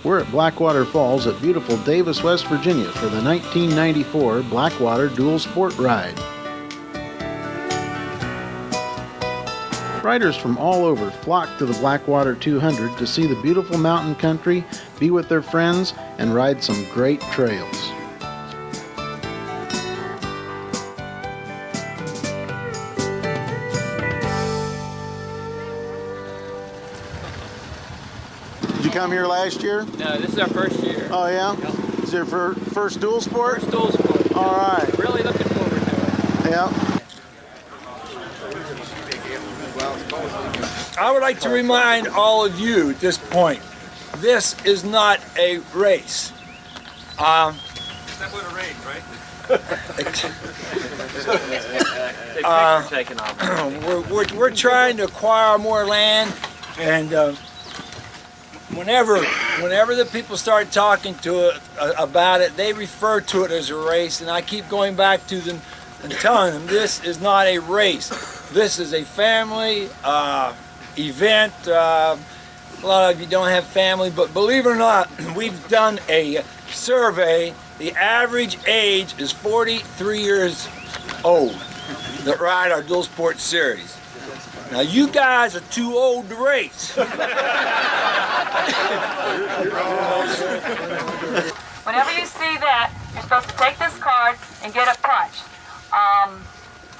We're at Blackwater Falls at beautiful Davis, West Virginia for the 1994 Blackwater Dual Sport Ride. Riders from all over flock to the Blackwater 200 to see the beautiful mountain country, be with their friends, and ride some great trails. Did you come here last year? No, this is our first year. Oh yeah? Yep. Is it your first dual sport? First dual sport. All right. Really looking forward to it. Yeah. I would like to remind all of you at this point, this is not a race. It's not what a race, right? Taking off. We're trying to acquire more land, and whenever the people start talking to about it, they refer to it as a race, and I keep going back to them and telling them this is not a race. This is a family event. A lot of you don't have family, but believe it or not, we've done a survey. The average age is 43 years old that ride our dual sport series. Now you guys are too old to race. Whenever you see that, you're supposed to take this card and get it punched.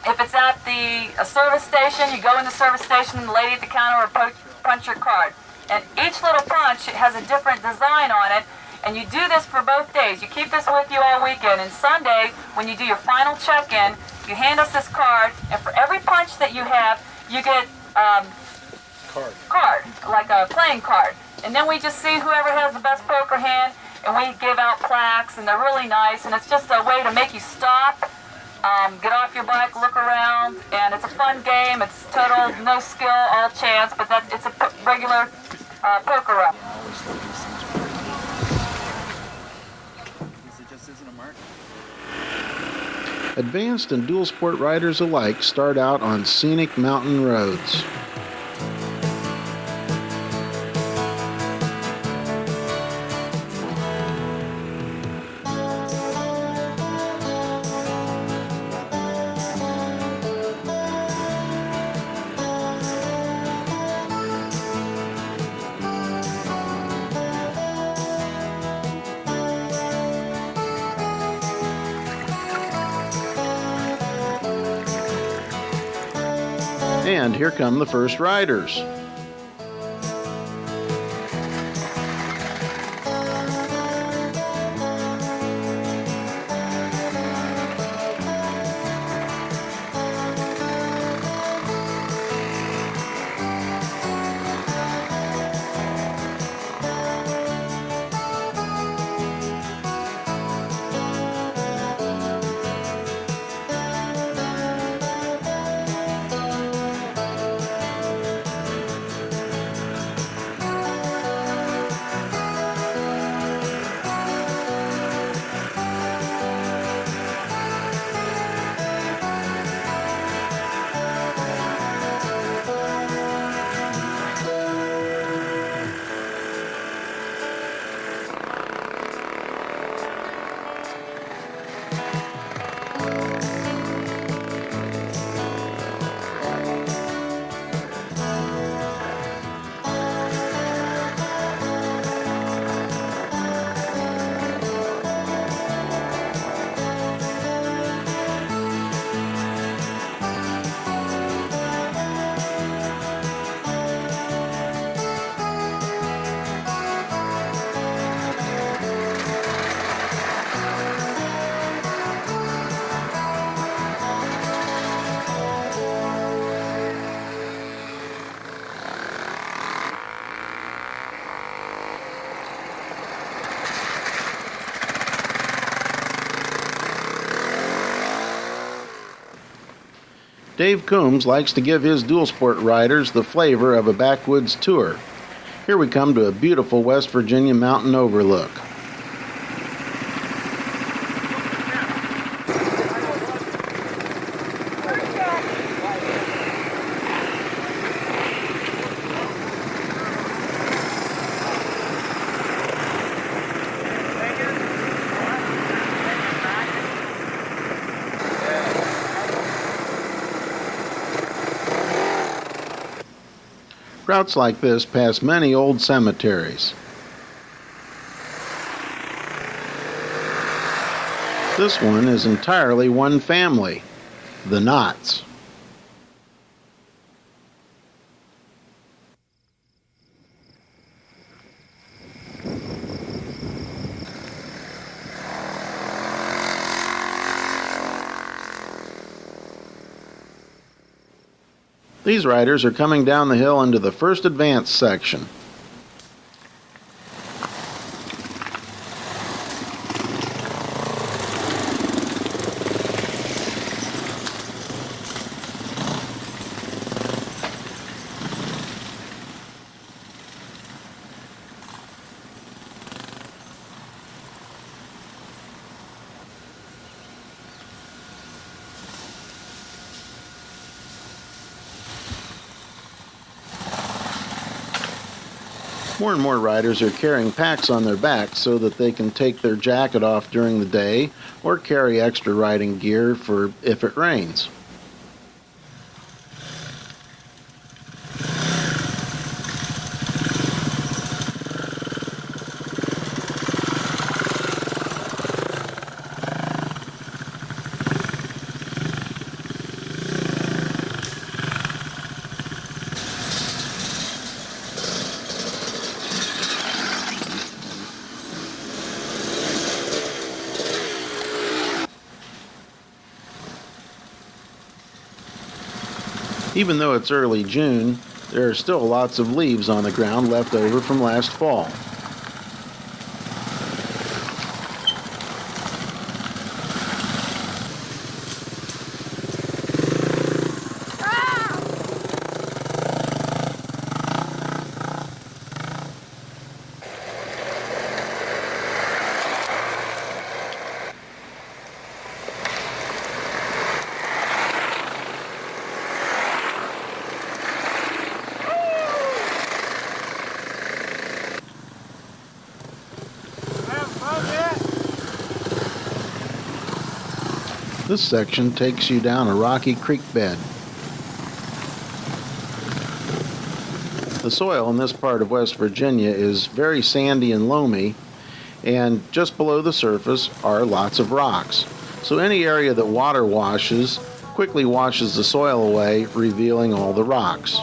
If it's at the service station, you go in the service station, the lady at the counter will punch your card. And each little punch has a different design on it, and you do this for both days. You keep this with you all weekend, and Sunday, when you do your final check-in, you hand us this card, and for every punch that you have, you get card, like a playing card. And then we just see whoever has the best poker hand, and we give out plaques, and they're really nice, and it's just a way to make you stop, get off your bike, look around, and it's a fun game. It's total, no skill, all chance, but it's a regular poker round. Advanced and dual sport riders alike start out on scenic mountain roads. And here come the first riders. Dave Coombs likes to give his dual sport riders the flavor of a backwoods tour. Here we come to a beautiful West Virginia mountain overlook. Routes like this pass many old cemeteries. This one is entirely one family, the Knotts. These riders are coming down the hill into the first advanced section. More and more riders are carrying packs on their backs so that they can take their jacket off during the day or carry extra riding gear for if it rains. Even though it's early June, there are still lots of leaves on the ground left over from last fall. This section takes you down a rocky creek bed. The soil in this part of West Virginia is very sandy and loamy, and just below the surface are lots of rocks. So any area that water washes quickly washes the soil away, revealing all the rocks.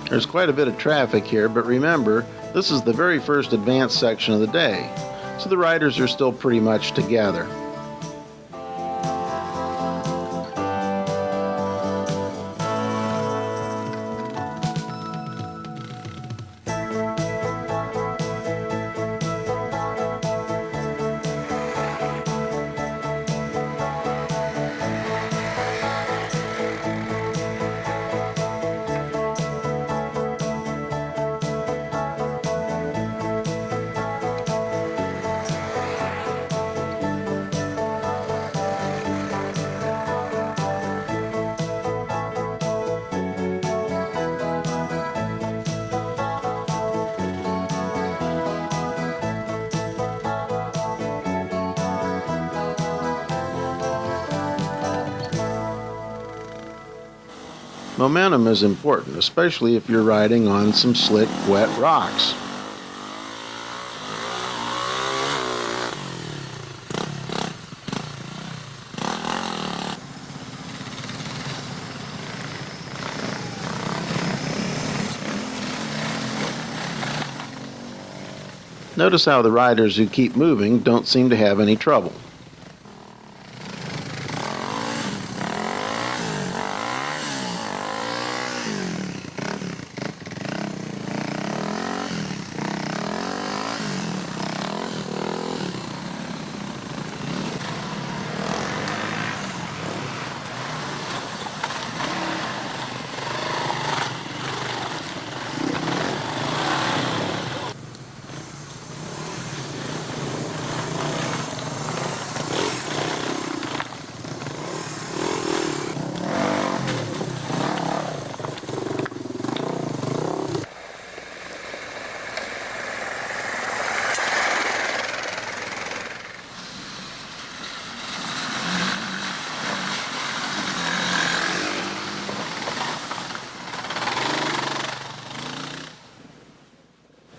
There's quite a bit of traffic here, but remember, this is the very first advanced section of the day, so the riders are still pretty much together. Momentum is important, especially if you're riding on some slick, wet rocks. Notice how the riders who keep moving don't seem to have any trouble.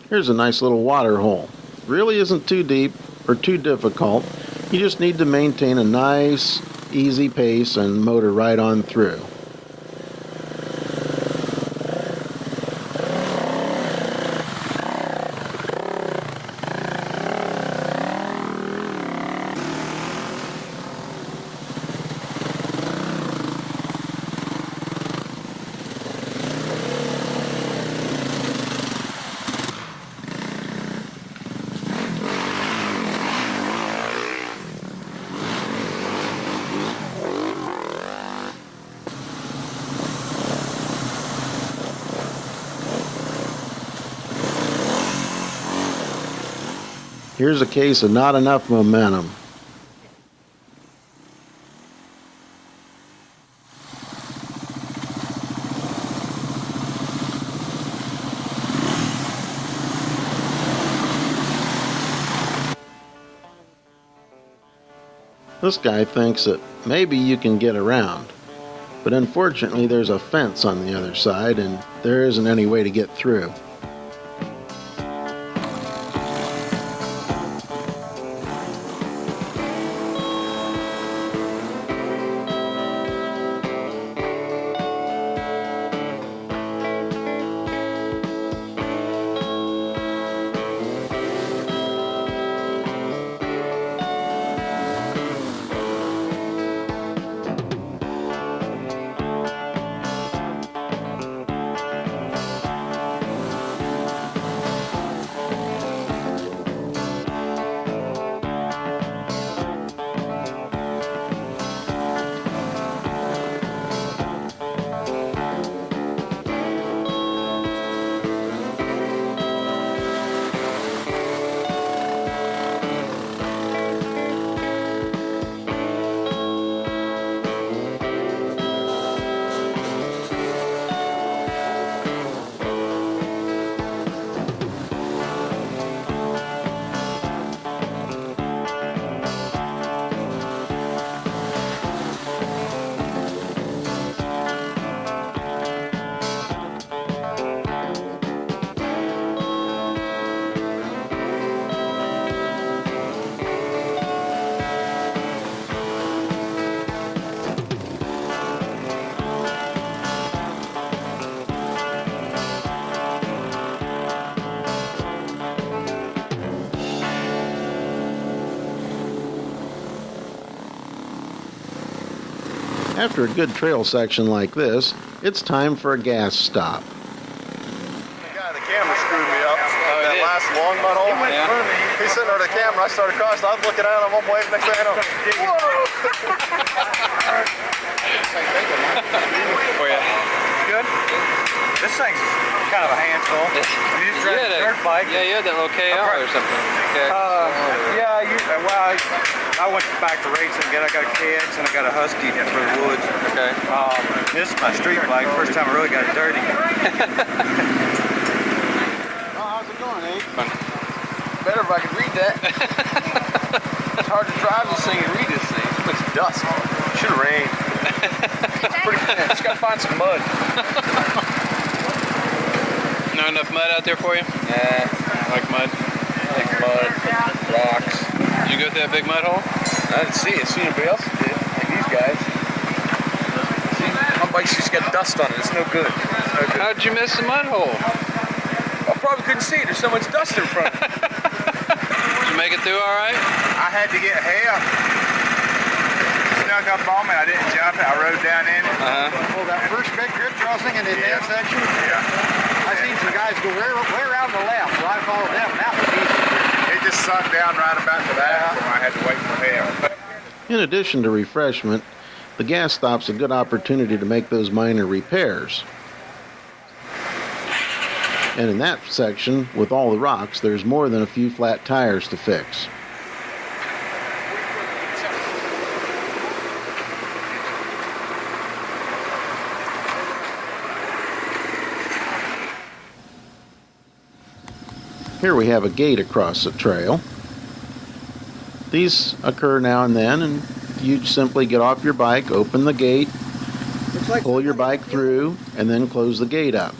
Here's a nice little water hole. Really isn't too deep or too difficult. You just need to maintain a nice, easy pace and motor right on through. Here's a case of not enough momentum. This guy thinks that maybe you can get around, but unfortunately there's a fence on the other side and there isn't any way to get through. After a good trail section like this, it's time for a gas stop. The guy in the camera screwed me up. That last long mud hole. Yeah. He's sitting there with the camera. I started crossing. I was looking at him. I'm waving. Next thing I know, whoa! For you. Good. This thing's kind of a handful. You just ride a dirt bike. Yeah, you had that little KO or something. Okay. I went back to racing again. I got a KX and I got a Husky for the woods. Okay. This is my street bike. First time I really got it dirty. How's it going, eh? Fun. Better if I could read that. It's hard to drive this thing and read this thing. Too much dust. Should have rained. It's pretty thin. Just gotta find some mud. Not enough mud out there for you? Yeah. Like mud? Like mud, rocks. Did you go through that big mud hole? I didn't see it. See anybody else did. Like these guys. See, my bike's just got dust on it. It's no good. It's no good. How'd you miss the mud hole? I probably couldn't see it. There's so much dust in front of it. make it through all right? I had to get help. Snuck up on me. I didn't jump it. I rode down in it. Well, that first big grip crossing in the advanced section, Yeah. I seen some guys go way around the left, so I followed them, and that was easy. It just sunk down right about to that when I had to wait for help. In addition to refreshment, the gas stop's a good opportunity to make those minor repairs. And in that section, with all the rocks, there's more than a few flat tires to fix. Here we have a gate across the trail. These occur now and then, and you simply get off your bike, open the gate, pull your bike through, and then close the gate up.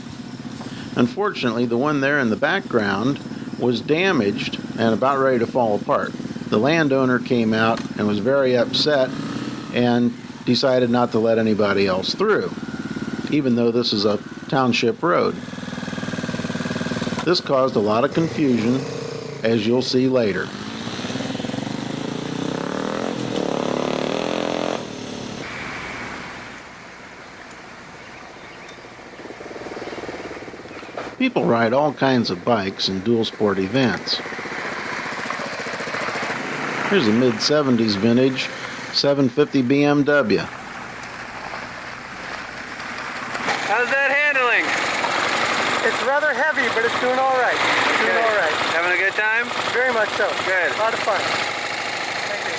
Unfortunately, the one there in the background was damaged and about ready to fall apart. The landowner came out and was very upset and decided not to let anybody else through, even though this is a township road. This caused a lot of confusion, as you'll see later. People ride all kinds of bikes in dual sport events. Here's a mid-70s vintage 750 BMW. How's that handling? It's rather heavy, but it's doing all right. It's doing all right. Having a good time? Very much so. Good. A lot of fun. Thank you.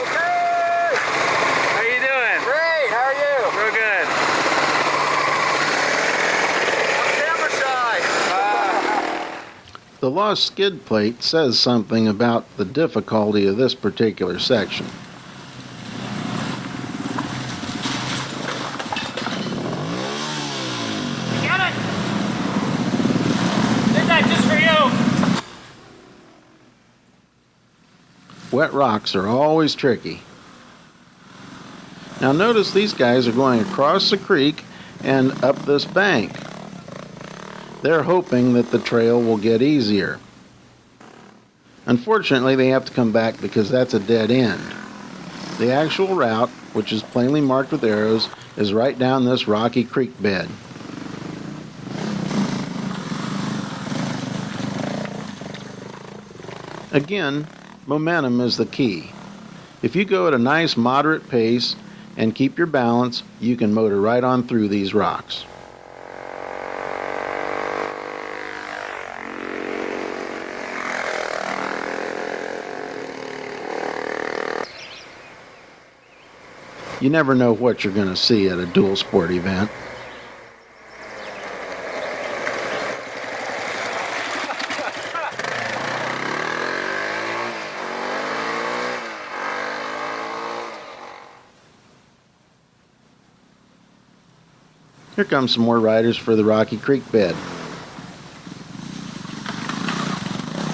Okay! How you doing? Great, how are you? Real good. I'm camera shy. The lost skid plate says something about the difficulty of this particular section. Get it! Did that just for you! Wet rocks are always tricky. Now notice these guys are going across the creek and up this bank. They're hoping that the trail will get easier. Unfortunately, they have to come back because that's a dead end. The actual route, which is plainly marked with arrows, is right down this rocky creek bed. Again, momentum is the key. If you go at a nice moderate pace and keep your balance, you can motor right on through these rocks. You never know what you're going to see at a dual sport event. Here comes some more riders for the Rocky Creek bed.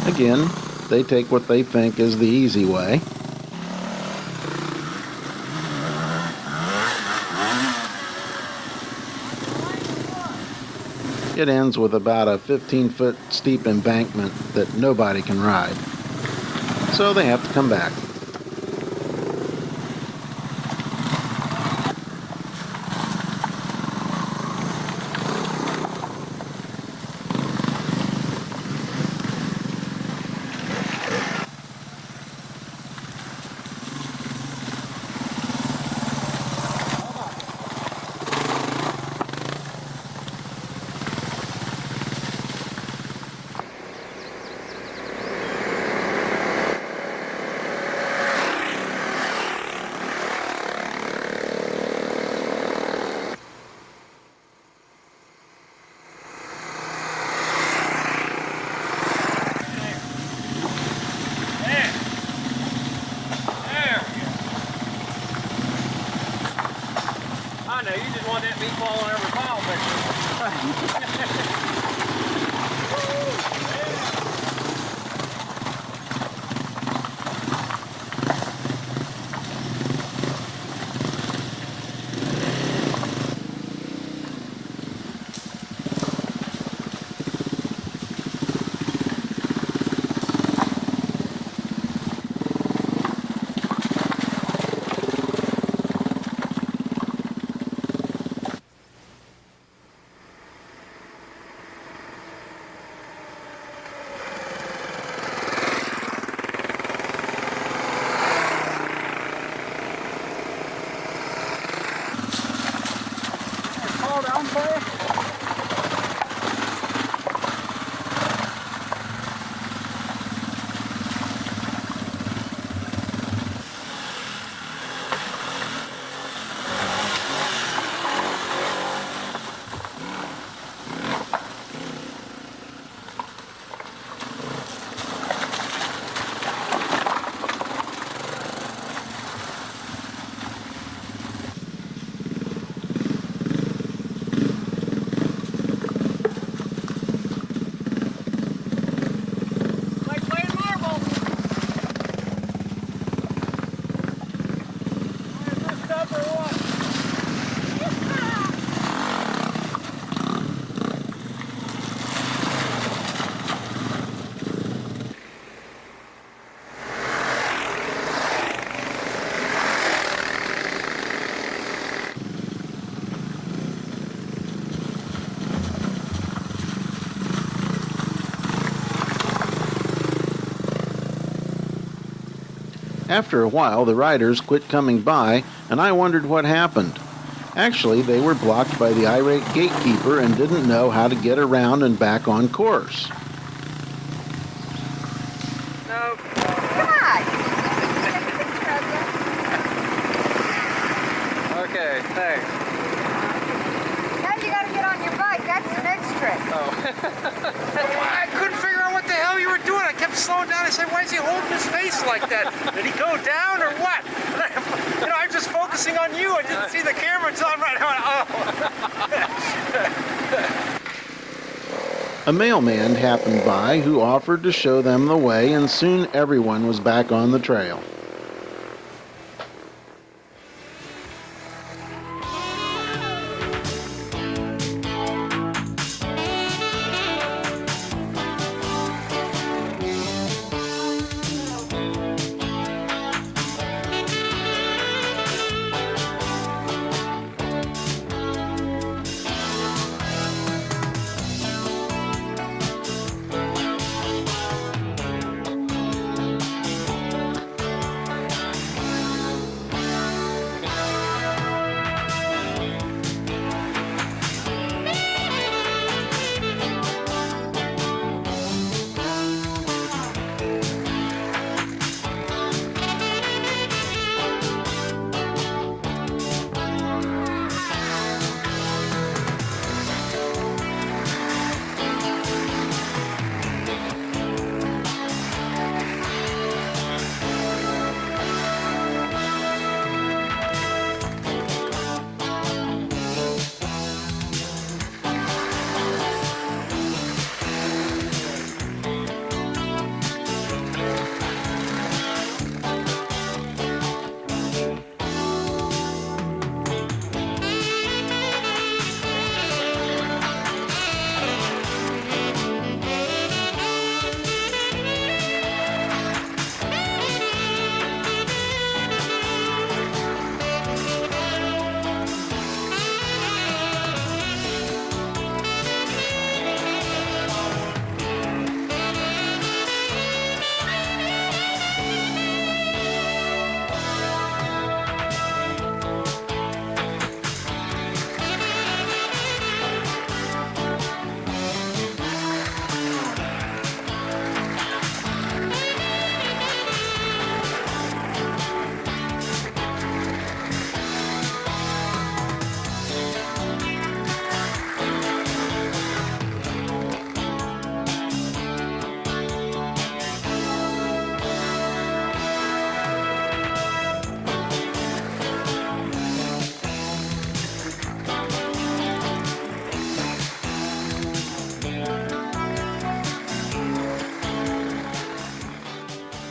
Again, they take what they think is the easy way. It ends with about a 15-foot steep embankment that nobody can ride. So they have to come back. I know, you just want that meat falling over pile picture. After a while, the riders quit coming by, and I wondered what happened. Actually, they were blocked by the irate gatekeeper and didn't know how to get around and back on course. No. Come on. Okay, thanks. Now you gotta get on your bike. That's the next trick. I couldn't figure out what the hell you were doing. I kept slowing down. I said, why is he holding his face like that? Did he go down or what? You know, I'm just focusing on you. I didn't see the camera until I'm right now. A mailman happened by who offered to show them the way, and soon everyone was back on the trail.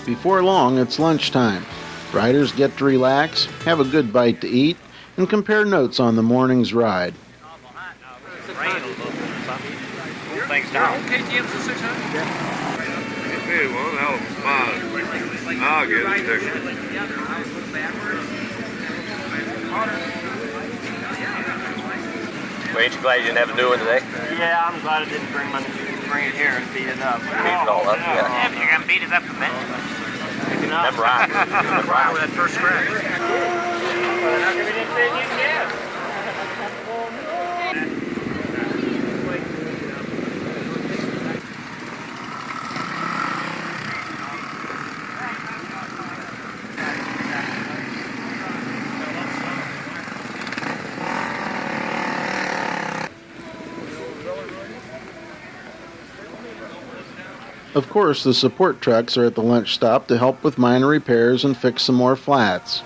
Before long, it's lunchtime. Riders get to relax, have a good bite to eat, and compare notes on the morning's ride. Things down. Okay, well, hell, I'll get it fixed. Well, ain't you glad you didn't have to do it today? Yeah, I'm glad I didn't bring it here and beat it up. Beat it all up, yeah. Yeah, but you're gonna beat it up a bit. Memorize. Memorize that first scratch. How come you didn't say anything yet? Of course, the support trucks are at the lunch stop to help with minor repairs and fix some more flats.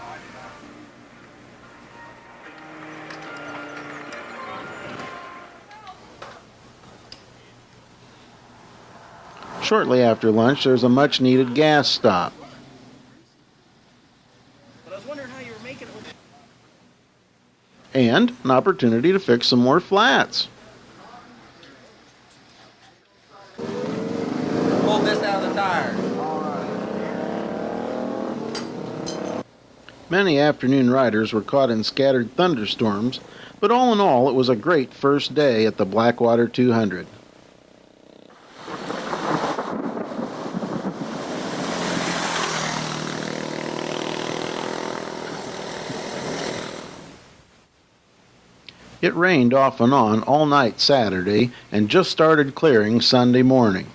Shortly after lunch, there's a much-needed gas stop. And an opportunity to fix some more flats. Pull this out of the tire. Many afternoon riders were caught in scattered thunderstorms, but all in all, it was a great first day at the Blackwater 200. It rained off and on all night Saturday and just started clearing Sunday morning.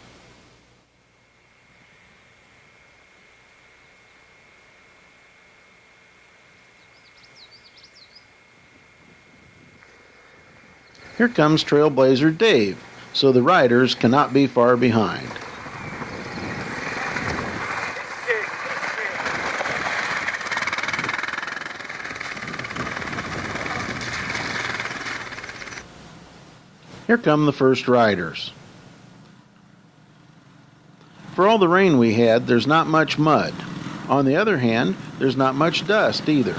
Here comes Trailblazer Dave, so the riders cannot be far behind. Here come the first riders. For all the rain we had, there's not much mud. On the other hand, there's not much dust either.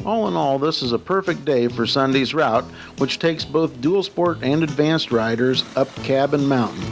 All in all, this is a perfect day for Sunday's route, which takes both dual sport and advanced riders up Cabin Mountain.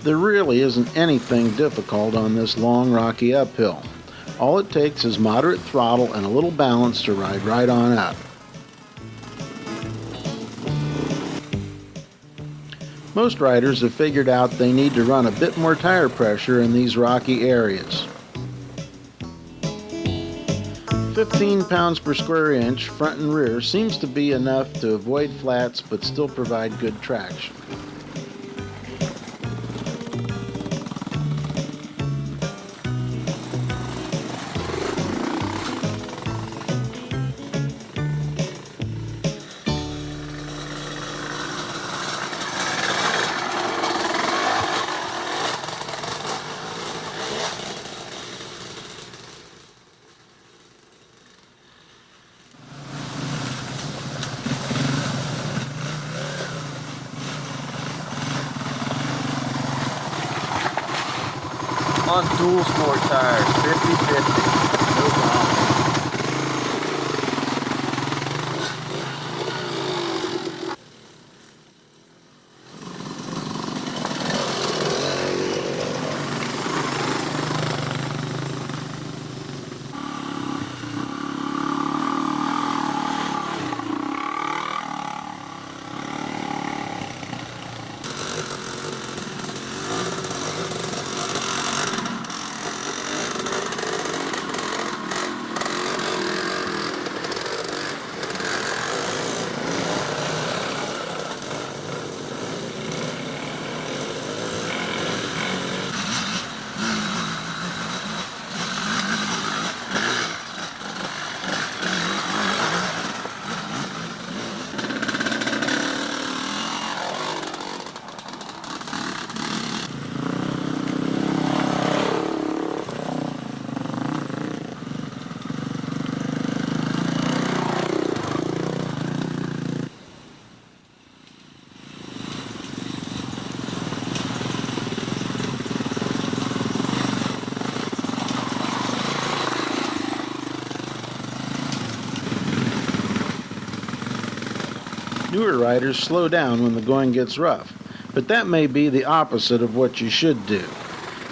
There really isn't anything difficult on this long, rocky uphill. All it takes is moderate throttle and a little balance to ride right on up. Most riders have figured out they need to run a bit more tire pressure in these rocky areas. 15 pounds per square inch, front and rear, seems to be enough to avoid flats but still provide good traction. On dual sport tires, 50-50. No problem. Newer riders slow down when the going gets rough, but that may be the opposite of what you should do.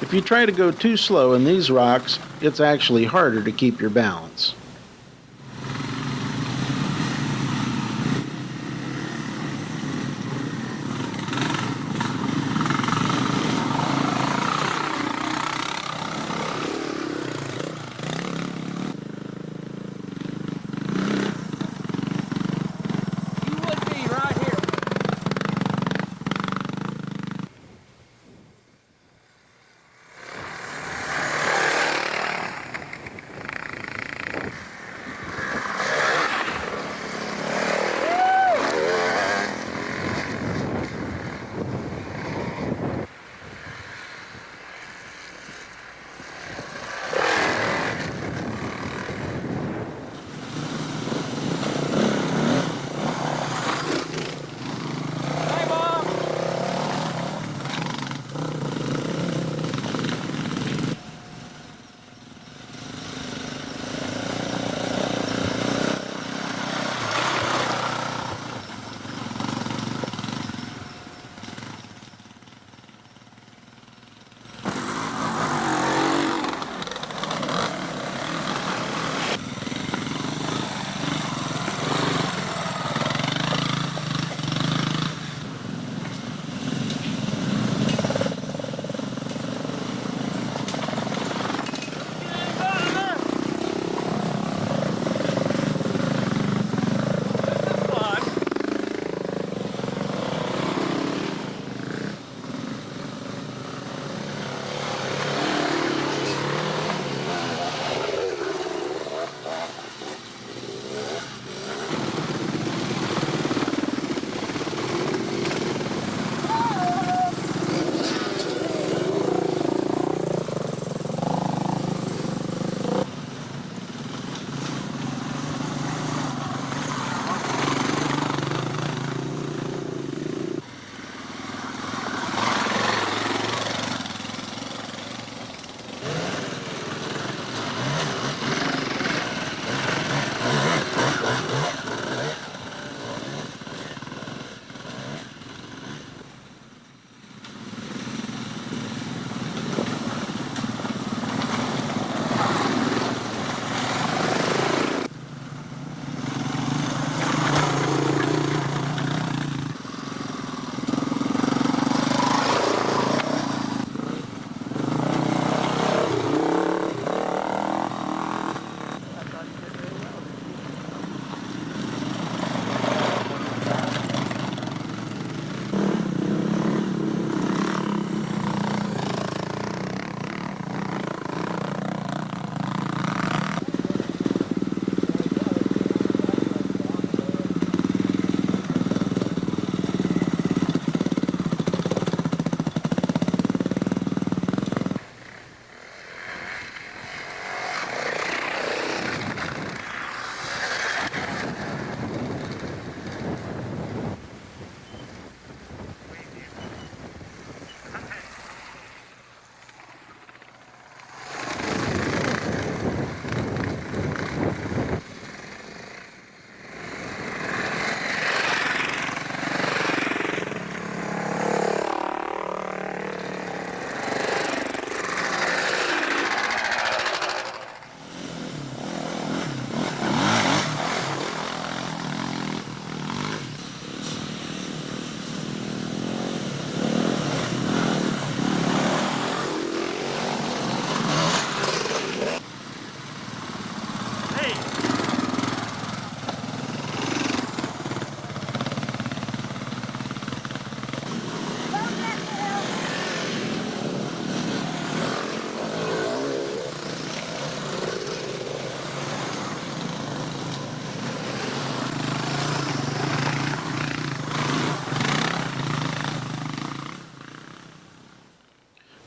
If you try to go too slow in these rocks, it's actually harder to keep your balance.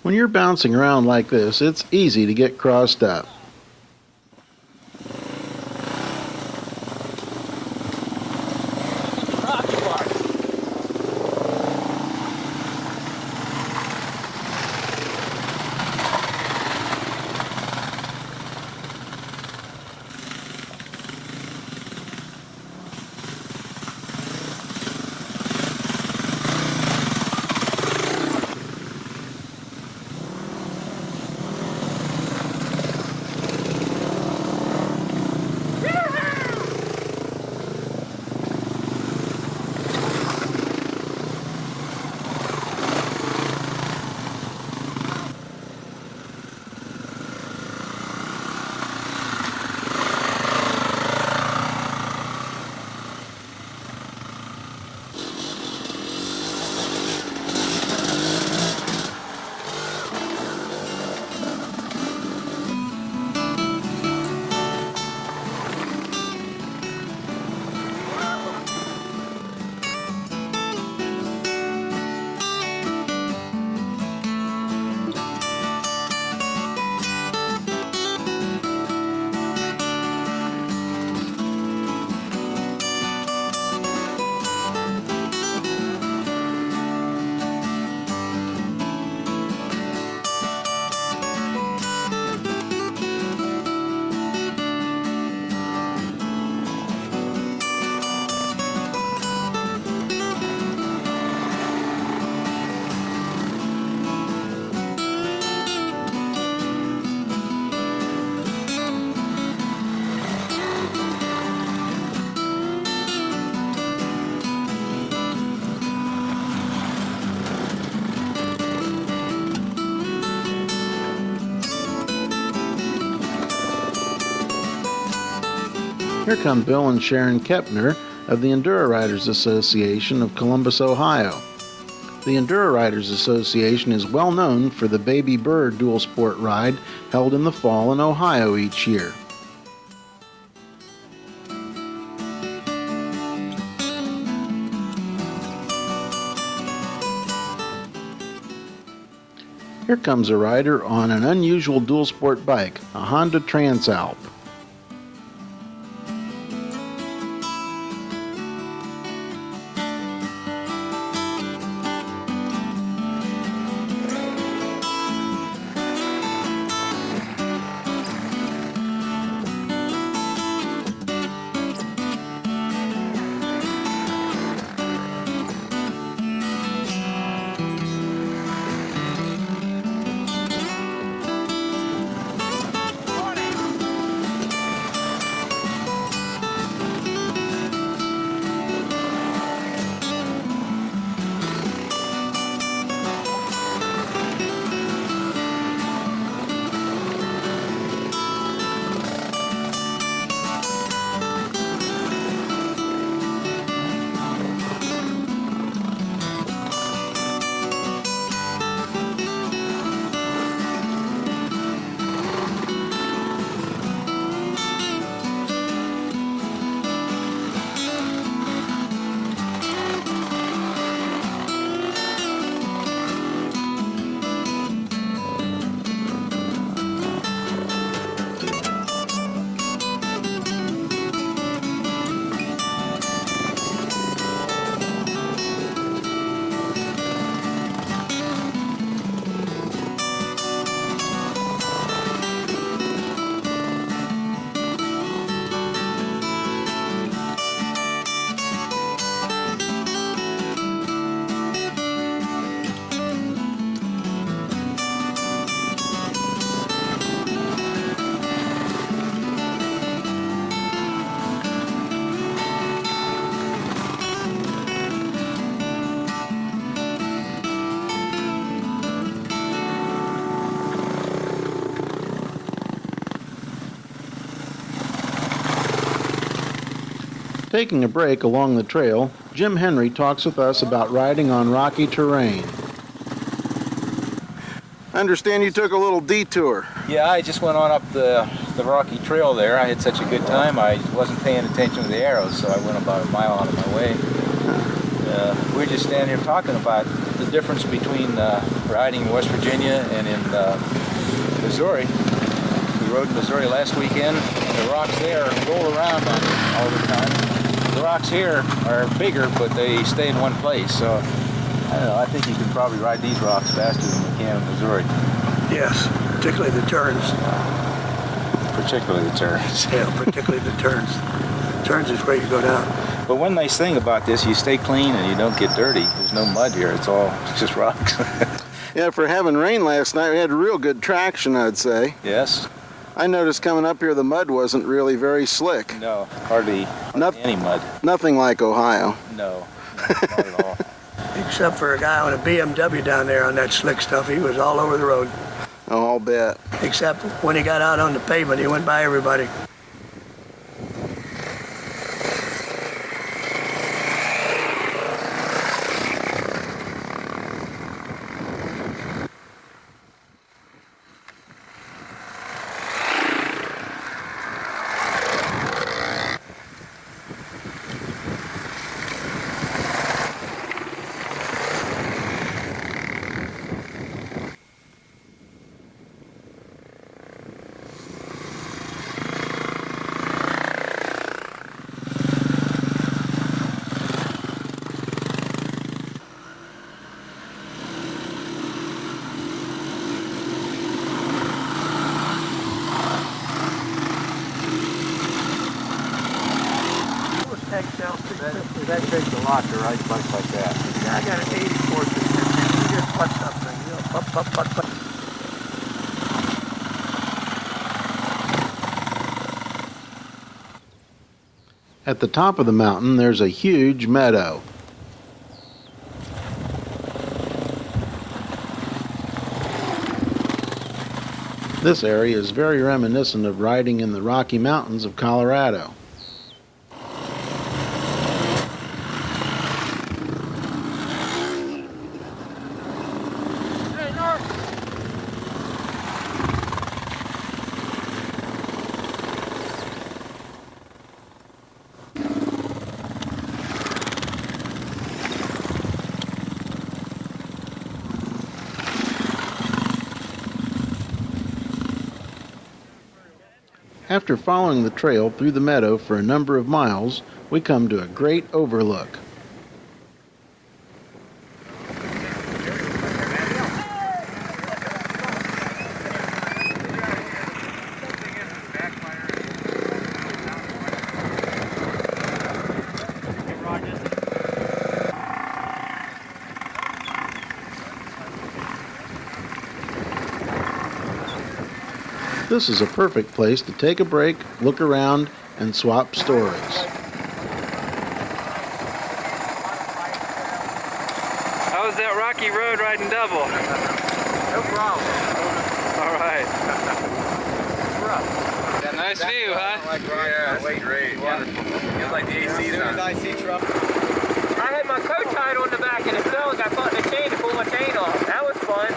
When you're bouncing around like this, it's easy to get crossed up. Here come Bill and Sharon Kepner of the Enduro Riders Association of Columbus, Ohio. The Enduro Riders Association is well known for the Baby Bird dual sport ride held in the fall in Ohio each year. Here comes a rider on an unusual dual sport bike, a Honda Transalp. Taking a break along the trail, Jim Henry talks with us about riding on rocky terrain. I understand you took a little detour. Yeah, I just went on up the rocky trail there. I had such a good time, I wasn't paying attention to the arrows, so I went about a mile out of my way. We're just standing here talking about the difference between riding in West Virginia and in Missouri. We rode in Missouri last weekend. The rocks there roll around all the time. The rocks here are bigger, but they stay in one place. So, I don't know, I think you can probably ride these rocks faster than you can in Missouri. Yes, particularly the turns. Particularly the turns. Yeah, particularly the turns. Turns is where you go down. But one nice thing about this, you stay clean and you don't get dirty. There's no mud here. It's just rocks. Yeah, for having rain last night, we had real good traction, I'd say. Yes. I noticed coming up here the mud wasn't really very slick. No, hardly any mud. Nothing like Ohio. No, not at all. Except for a guy on a BMW down there on that slick stuff. He was all over the road. Oh, I'll bet. Except when he got out on the pavement, he went by everybody. That takes a lot to ride bikes like that. I got an 84 to you just put something, you know, put. At the top of the mountain, there's a huge meadow. This area is very reminiscent of riding in the Rocky Mountains of Colorado. After following the trail through the meadow for a number of miles, we come to a great overlook. This is a perfect place to take a break, look around, and swap stories. How was that rocky road riding double? No problem. All right. Rough. Nice view, huh? Yeah, it's great. Wonderful. Feels like the AC there. IC truck. I had my coat tied on the back and it fell and I caught the chain to pull my chain off. That was fun.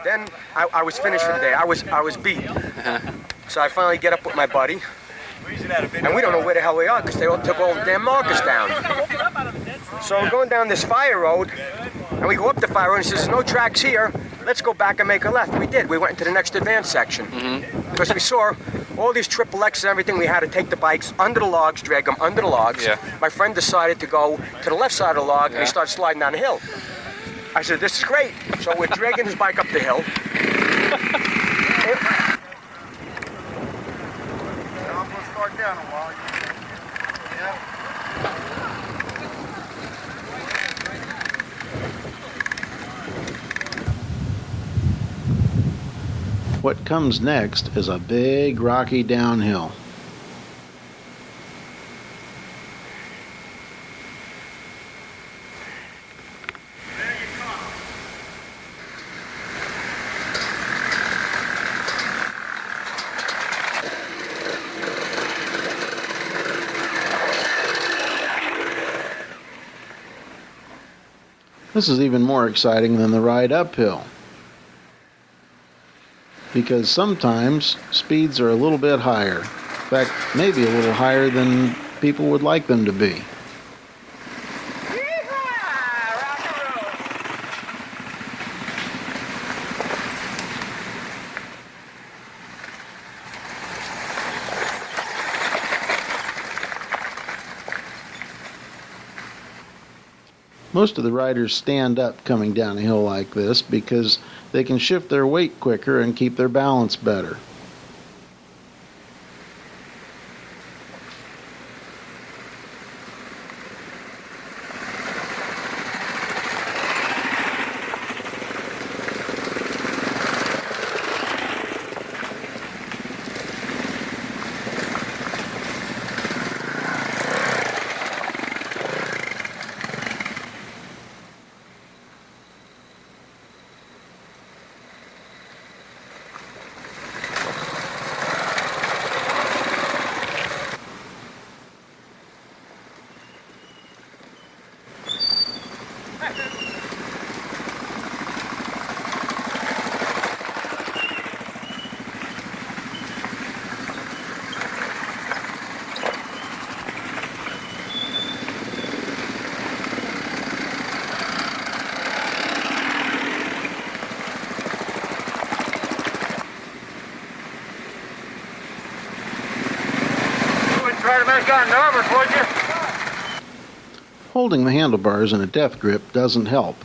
Then I was finished for the day. I was beat. So I finally get up with my buddy. And we don't know where the hell we are because they all took all the damn markers down. So we're going down this fire road, and we go up the fire road and he says, there's no tracks here. Let's go back and make a left. We did. We went into the next advanced section. Because we saw all these triple X's and everything. We had to take the bikes under the logs, drag them under the logs. Yeah. My friend decided to go to the left side of the log, and he started sliding down the hill. I said, this is great. So we're dragging his bike up the hill. I'm going to start down a while. Yeah. What comes next is a big rocky downhill. This is even more exciting than the ride uphill, because sometimes speeds are a little bit higher. In fact, maybe a little higher than people would like them to be. Most of the riders stand up coming down a hill like this because they can shift their weight quicker and keep their balance better. Try to make guy nervous, would you? Holding the handlebars in a death grip doesn't help.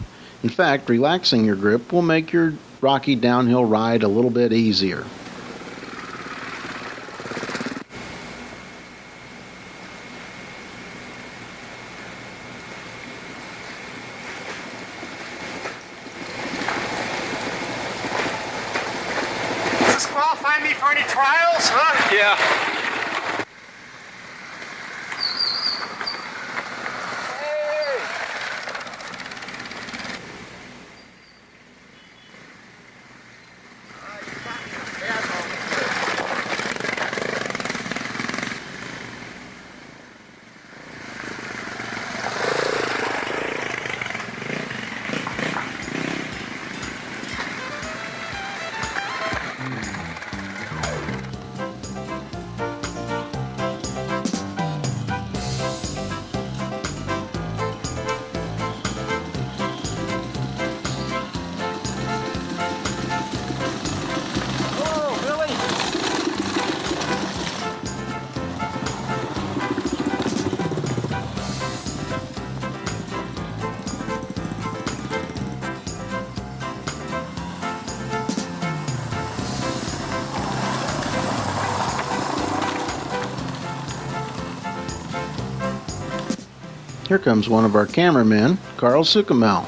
In fact, relaxing your grip will make your rocky downhill ride a little bit easier. Does this qualify me for any trials, huh? Yeah. Here comes one of our cameramen, Carl Suchomel.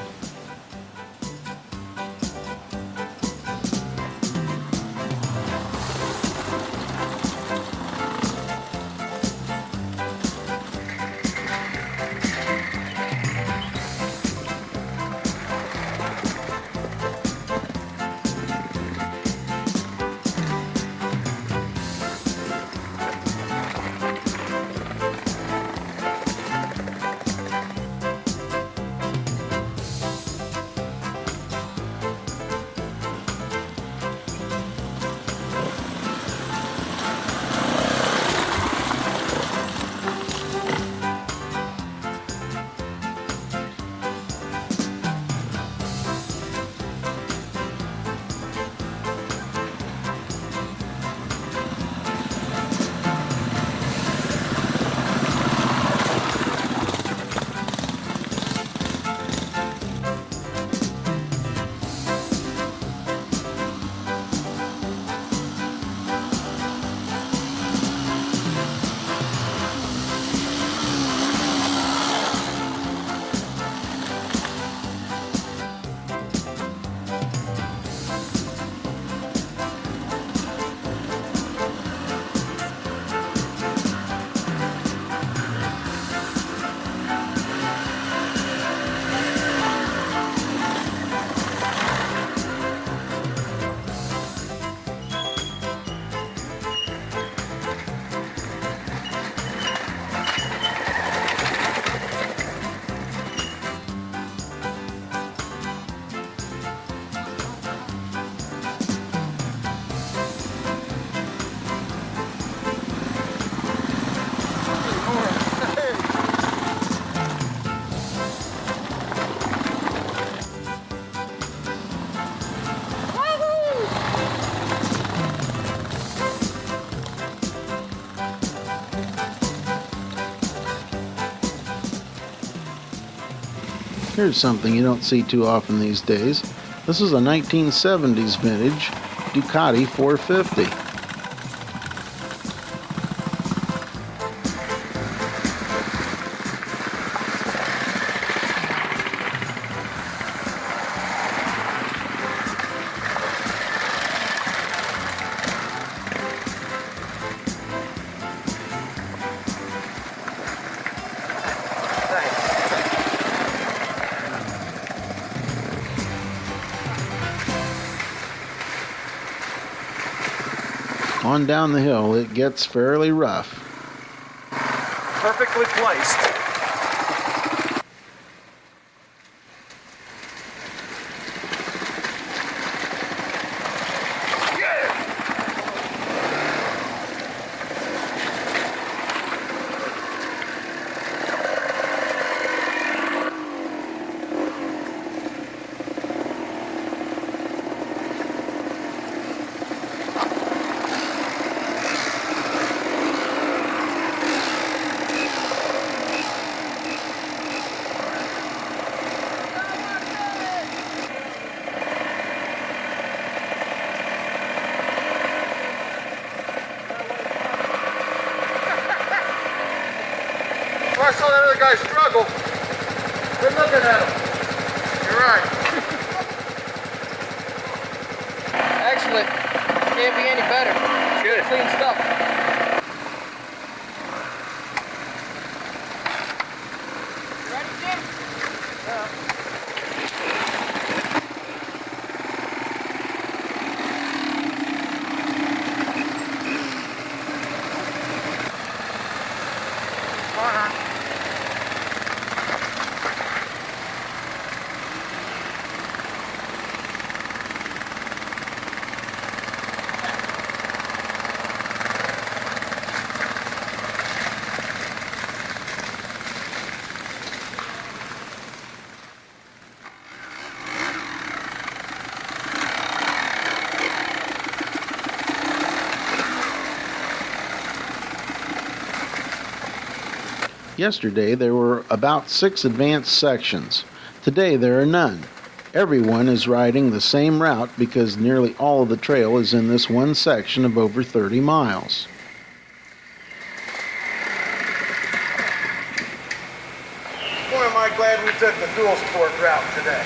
Here's something you don't see too often these days. This is a 1970s vintage Ducati 450. On down the hill, it gets fairly rough. Perfectly placed. I saw that other guy struggle. Good looking at him. You're right. Excellent. Can't be any better. Good. Clean stuff. Yesterday there were about 6 advanced sections. Today there are none. Everyone is riding the same route because nearly all of the trail is in this one section of over 30 miles. Boy, am I glad we took the dual sport route today.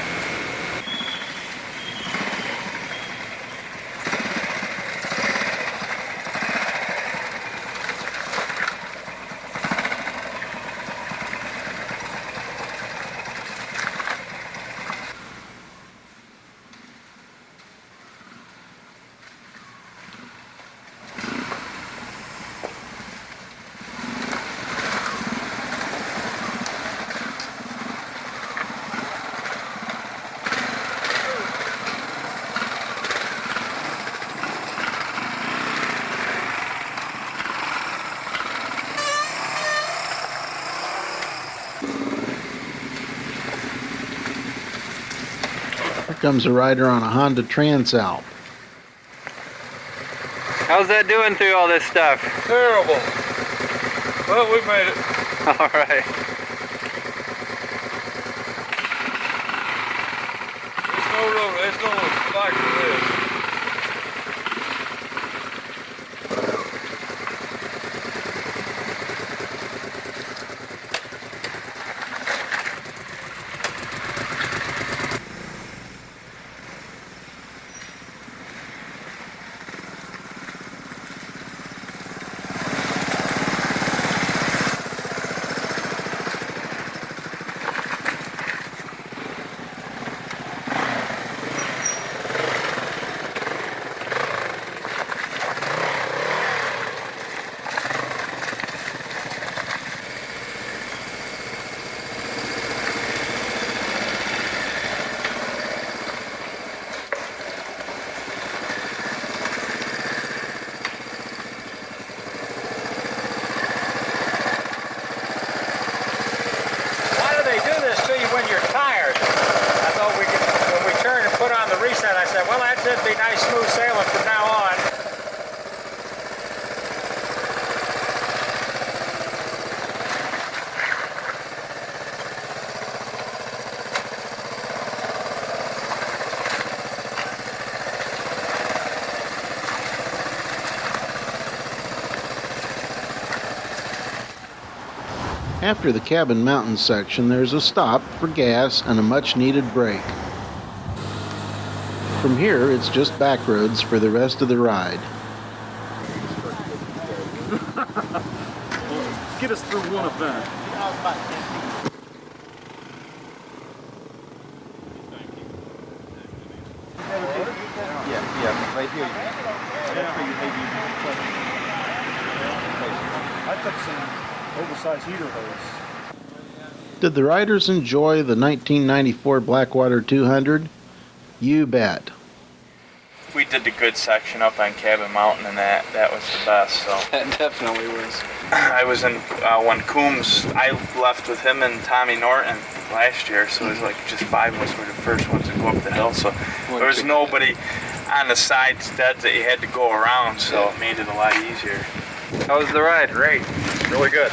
Here comes a rider on a Honda Transalp. How's that doing through all this stuff? Terrible. Well, we made it. All right. There's no road. There's no bike for this. I said, well, that should be nice smooth sailing from now on. After the Cabin Mountain section, there's a stop for gas and a much-needed break. From here, it's just back roads for the rest of the ride. Get us through one event. Yeah, right here. I took some oversized heater hose. Did the riders enjoy the 1994 Blackwater 200? You bet. We did the good section up on Cabin Mountain, and that was the best. So That definitely was. I was in when Coombs. I left with him and Tommy Norton last year, so it was like just 5 of us were the first ones to go up the hill. So there was nobody on the side steads that you had to go around, so it made it a lot easier. How was the ride? Great. Really good.